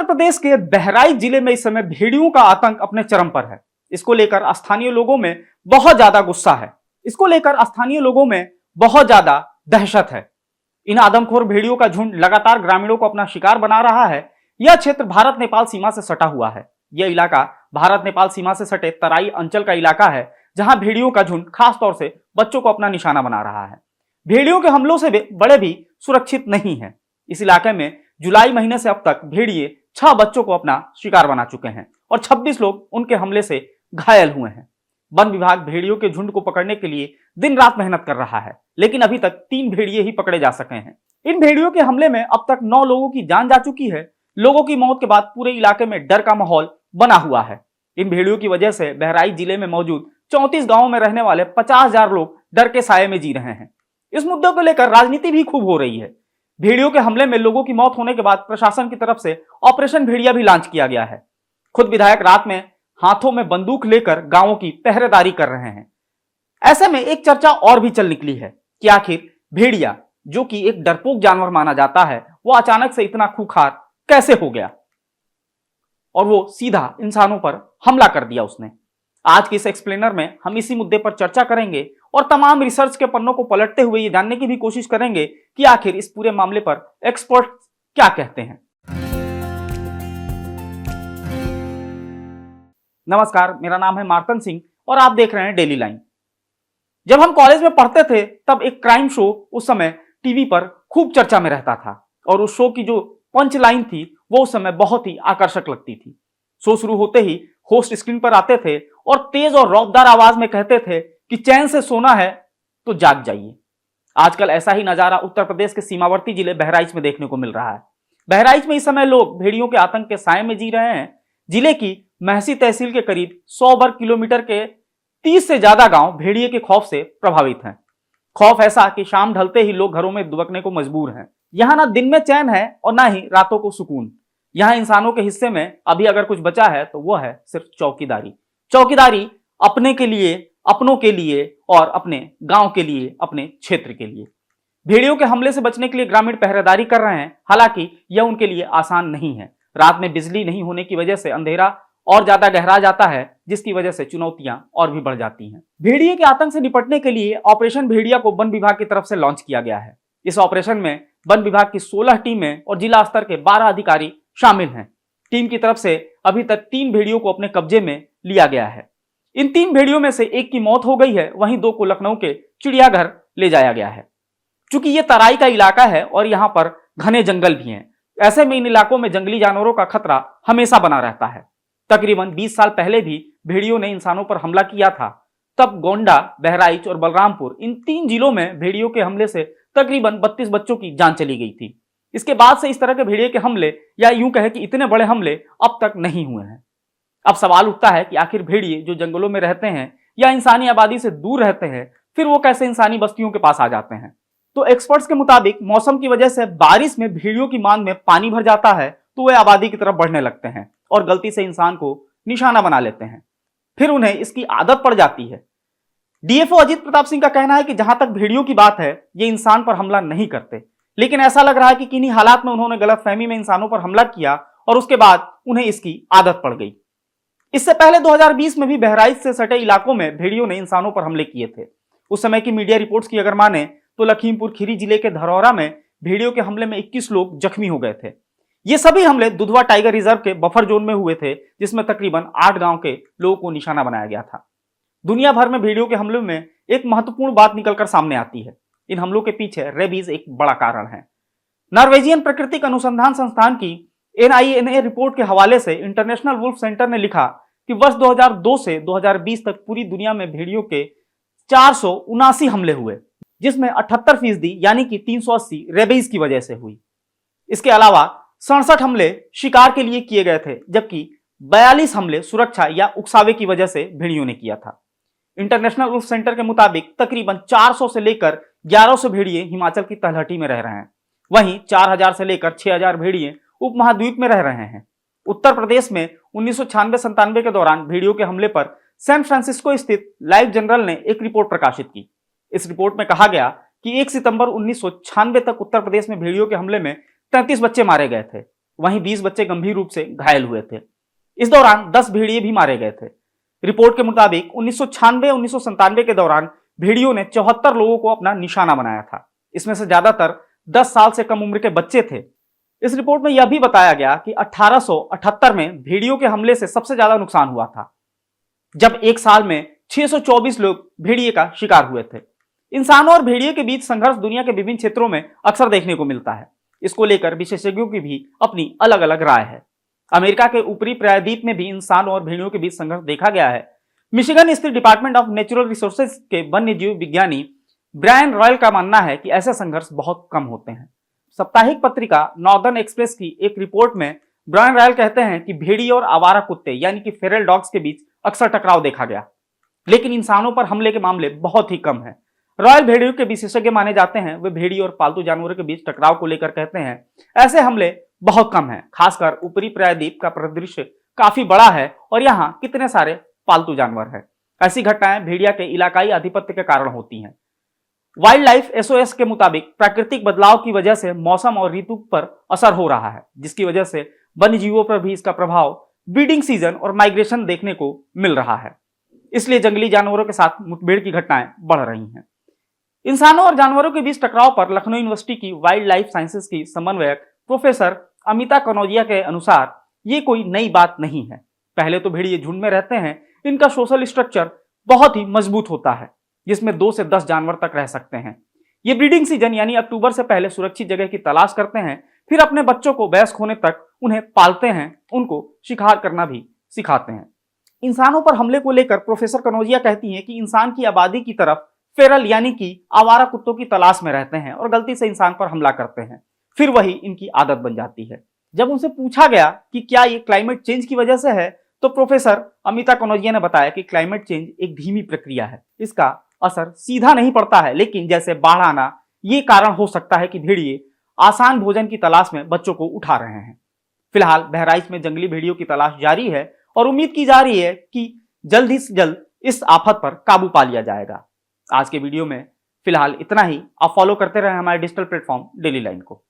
उत्तर प्रदेश के बहराइच जिले में इस समय भेड़ियों का आतंक अपने चरम पर है। इसको लेकर स्थानीय लोगों में बहुत ज्यादा गुस्सा है। इसको लेकर स्थानीय लोगों में बहुत ज्यादा दहशत है। इन आदमखोर भेड़ियों का झुंड लगातार ग्रामीणों को अपना शिकार बना रहा है। यह क्षेत्र भारत नेपाल सीमा से सटा हुआ है। यह इलाका भारत नेपाल सीमा से सटे तराई अंचल का इलाका है, जहां भेड़ियों का झुंड खास तौर से बच्चों को अपना निशाना बना रहा है। भेड़ियों के हमलों से बड़े भी सुरक्षित नहीं है। इस इलाके में जुलाई महीने से अब तक भेड़िए 6 बच्चों को अपना शिकार बना चुके हैं और 26 लोग उनके हमले से घायल हुए हैं। वन विभाग भेड़ियों के झुंड को पकड़ने के लिए दिन रात मेहनत कर रहा है, लेकिन अभी तक 3 भेड़िए ही पकड़े जा सके हैं। इन भेड़ियों के हमले में अब तक 9 लोगों की जान जा चुकी है। लोगों की मौत के बाद पूरे इलाके में डर का माहौल बना हुआ है। इन भेड़ियों की वजह से बहराइच जिले में मौजूद 34 गांवों में रहने वाले 50,000 लोग डर के साये में जी रहे हैं। इस मुद्दे को लेकर राजनीति भी खूब हो रही है। भेड़ियों के हमले में लोगों की मौत होने के बाद प्रशासन की तरफ से ऑपरेशन भेड़िया भी लॉन्च किया गया है। खुद विधायक रात में हाथों में बंदूक लेकर गांवों की पहरेदारी कर रहे हैं। ऐसे में एक चर्चा और भी चल निकली है कि आखिर भेड़िया, जो कि एक डरपोक जानवर माना जाता है, वो अचानक से इतना खूंखार कैसे हो गया और वो सीधा इंसानों पर हमला कर दिया उसने। आज के इस एक्सप्लेनर में हम इसी मुद्दे पर चर्चा करेंगे और तमाम रिसर्च के पन्नों को पलटते हुए ये जानने की भी कोशिश करेंगे कि आखिर इस पूरे मामले पर एक्सपर्ट क्या कहते हैं। नमस्कार, मेरा नाम है मार्तन सिंह और आप देख रहे हैं डेली लाइन। जब हम कॉलेज में पढ़ते थे तब एक क्राइम शो उस समय टीवी पर खूब चर्चा में रहता था और उस शो की जो पंच लाइन थी वो उस समय बहुत ही आकर्षक लगती थी। शो शुरू होते ही होस्ट स्क्रीन पर आते थे और तेज और रौबदार आवाज में कहते थे कि चैन से सोना है तो जाग जाइए। आजकल ऐसा ही नजारा उत्तर प्रदेश के सीमावर्ती जिले बहराइच में देखने को मिल रहा है। बहराइच में इस समय लोग भेड़ियों के आतंक के साए में जी रहे हैं। जिले की महसी तहसील के करीब 100 वर्ग किलोमीटर के 30 से ज्यादा गांव भेड़िए के खौफ से प्रभावित हैं। खौफ ऐसा कि शाम ढलते ही लोग घरों में दुबकने को मजबूर हैं। यहाँ ना दिन में चैन है और ना ही रातों को सुकून। यहाँ इंसानों के हिस्से में अभी अगर कुछ बचा है तो वह है सिर्फ चौकीदारी। चौकीदारी अपने के लिए, अपनों के लिए और अपने गांव के लिए, अपने क्षेत्र के लिए। भेड़ियों के हमले से बचने के लिए ग्रामीण पहरेदारी कर रहे हैं। हालांकि यह उनके लिए आसान नहीं है। रात में बिजली नहीं होने की वजह से अंधेरा और ज्यादा गहरा जाता है, जिसकी वजह से चुनौतियां और भी बढ़ जाती हैं। भेड़िए के आतंक से निपटने के लिए ऑपरेशन भेड़िया को वन विभाग की तरफ से लॉन्च किया गया है। इस ऑपरेशन में वन विभाग की 16 टीमें और जिला स्तर के 12 अधिकारी शामिल हैं। टीम की तरफ से अभी तक 3 भेड़ियों को अपने कब्जे में लिया गया है। इन 3 भेड़ियों में से एक की मौत हो गई है, वहीं 2 को लखनऊ के चिड़ियाघर ले जाया गया है। चूंकि ये तराई का इलाका है और यहाँ पर घने जंगल भी हैं, ऐसे में इन इलाकों में जंगली जानवरों का खतरा हमेशा बना रहता है। तकरीबन 20 साल पहले भी भेड़ियों ने इंसानों पर हमला किया था। तब गोंडा, बहराइच और बलरामपुर, इन 3 जिलों में भेड़ियों के हमले से तकरीबन 32 बच्चों की जान चली गई थी। इसके बाद से इस तरह के भेड़िए के हमले, या यूं कहे कि इतने बड़े हमले अब तक नहीं हुए हैं। अब सवाल उठता है कि आखिर भेड़िए जो जंगलों में रहते हैं या इंसानी आबादी से दूर रहते हैं, फिर वो कैसे इंसानी बस्तियों के पास आ जाते हैं। तो एक्सपर्ट्स के मुताबिक मौसम की वजह से बारिश में भेड़ियों की मांद में पानी भर जाता है, तो वे आबादी की तरफ बढ़ने लगते हैं और गलती से इंसान को निशाना बना लेते हैं। फिर उन्हें इसकी आदत पड़ जाती है। डीएफओ अजीत प्रताप सिंह का कहना है कि जहां तक भेड़ियों की बात है, ये इंसान पर हमला नहीं करते, लेकिन ऐसा लग रहा है कि किन्हीं हालात में उन्होंने गलतफहमी में इंसानों पर हमला किया और उसके बाद उन्हें इसकी आदत पड़ गई। इससे पहले 2020 में भी बहराइच से सटे इलाकों में भेड़ियों ने इंसानों पर हमले किए थे। उस समय की मीडिया रिपोर्ट्स की अगर माने तो लखीमपुर खीरी जिले के धरौरा में भेड़ियों के हमले में 21 लोग जख्मी हो गए थे। ये सभी हमले दुधवा टाइगर रिजर्व के बफर जोन में हुए थे, जिसमें तकरीबन 8 गांव के लोगों को निशाना बनाया गया था। दुनिया भर में भेड़ियों के हमलों में एक महत्वपूर्ण बात निकलकर सामने आती है। इन हमलों के पीछे रेबीज एक बड़ा कारण है। नॉर्वेजियन प्राकृतिक अनुसंधान संस्थान की NINA रिपोर्ट के हवाले से इंटरनेशनल वुल्फ सेंटर ने लिखा कि वर्ष 2002 से 2020 तक पूरी दुनिया में भेड़ियों के 479 हमले हुए, जिसमें 78% यानी कि 380 रेबीज की वजह से हुई। इसके अलावा 67 हमले शिकार के लिए किए गए थे, जबकि 42 हमले सुरक्षा या उकसावे की वजह से भेड़ियों ने किया था। इंटरनेशनल वुल्फ सेंटर के मुताबिक तकरीबन 400 से लेकर 1100 भेड़िए हिमाचल की तलहटी में रह रहे हैं। वहीं 4000 से लेकर 6000 भेड़िए उपमहाद्वीप में रह रहे हैं। उत्तर प्रदेश में 1996-97 के दौरान भेड़ियों के हमले पर सैन फ्रांसिस्को स्थित लाइफ जनरल ने एक रिपोर्ट प्रकाशित की। इस रिपोर्ट में कहा गया कि 1 सितंबर 1996 तक उत्तर प्रदेश में भेड़ियों के हमले में 33 बच्चे मारे गए थे। वहीं 20 बच्चे गंभीर रूप से घायल हुए थे। इस दौरान 10 भेड़िए भी मारे गए थे। रिपोर्ट के मुताबिक 1996-1997 के दौरान भेड़ियों ने 74 लोगों को अपना निशाना बनाया था। इसमें से ज्यादातर 10 साल से कम उम्र के बच्चे थे। इस रिपोर्ट में यह भी बताया गया कि 1878 में भेड़ियों के हमले से सबसे ज्यादा नुकसान हुआ था, जब एक साल में 624 लोग भेड़िए का शिकार हुए थे। इंसानों और भेड़िए के बीच संघर्ष दुनिया के विभिन्न क्षेत्रों में अक्सर देखने को मिलता है। इसको लेकर विशेषज्ञों की भी अपनी अलग अलग राय है। अमेरिका के ऊपरी प्रायद्वीप में भी इंसानों और भेड़ियों के बीच संघर्ष देखा गया है। मिशिगन स्थित डिपार्टमेंट ऑफ नेचुरल रिसोर्सेज के वन्य जीव विज्ञानी ब्रायन रॉयल का मानना है कि ऐसे संघर्ष बहुत कम होते हैं। साप्ताहिक पत्रिका नॉर्दर्न एक्सप्रेस की एक रिपोर्ट में ब्रायन रॉयल कहते हैं कि भेड़िए और आवारा कुत्ते यानी कि फेरल डॉग्स के बीच अक्सर टकराव देखा गया, लेकिन इंसानों पर हमले के मामले बहुत ही कम है। रॉयल भेड़ियों के विशेषज्ञ माने जाते हैं। वे भेड़िए और पालतू जानवरों के बीच टकराव को लेकर कहते हैं ऐसे हमले बहुत कम हैं। खासकर ऊपरी प्रायद्वीप का परिदृश्य काफी बड़ा है और यहाँ कितने सारे पालतू जानवर हैं। ऐसी घटनाएं भेड़िया के इलाकाई आधिपत्य के कारण होती हैं। वाइल्ड लाइफ एसओएस के मुताबिक प्राकृतिक बदलाव की वजह से मौसम और ऋतु पर असर हो रहा है, जिसकी वजह से वन्य जीवों पर भी इसका प्रभाव ब्रीडिंग सीजन और माइग्रेशन देखने को मिल रहा है। इसलिए जंगली जानवरों के साथ मुठभेड़ की घटनाएं बढ़ रही हैं। इंसानों और जानवरों के बीच टकराव पर लखनऊ यूनिवर्सिटी की वाइल्ड लाइफ साइंसेज की समन्वयक प्रोफेसर अमिता कनौजिया के अनुसार ये कोई नई बात नहीं है। पहले तो भेड़िए झुंड में रहते हैं। इनका सोशल स्ट्रक्चर बहुत ही मजबूत होता है, जिसमें 2 से 10 जानवर तक रह सकते हैं। ये ब्रीडिंग सीजन यानी अक्टूबर से पहले सुरक्षित जगह की तलाश करते हैं, फिर अपने बच्चों को वयस्क होने तक उन्हें पालते हैं, उनको शिकार करना भी सिखाते हैं। इंसानों पर हमले को लेकर प्रोफेसर कनौजिया कहती हैं कि इंसान की आबादी की तरफ फेरल यानी कि आवारा कुत्तों की तलाश में रहते हैं और गलती से इंसान पर हमला करते हैं, फिर वही इनकी आदत बन जाती है। जब उनसे पूछा गया कि क्या ये क्लाइमेट चेंज की वजह से है, तो प्रोफेसर अमिता कनौजिया ने बताया कि क्लाइमेट चेंज एक धीमी प्रक्रिया है। इसका असर सीधा नहीं पड़ता है, लेकिन जैसे बाढ़ आना ये कारण हो सकता है कि भेड़िए आसान भोजन की तलाश में बच्चों को उठा रहे हैं। फिलहाल बहराइच में जंगली भेड़ियों की तलाश जारी है और उम्मीद की जा रही है कि जल्द ही से जल्द इस आफत पर काबू पा लिया जाएगा। आज के वीडियो में फिलहाल इतना ही। आप फॉलो करते रहे हमारे डिजिटल प्लेटफॉर्म डेली लाइन को।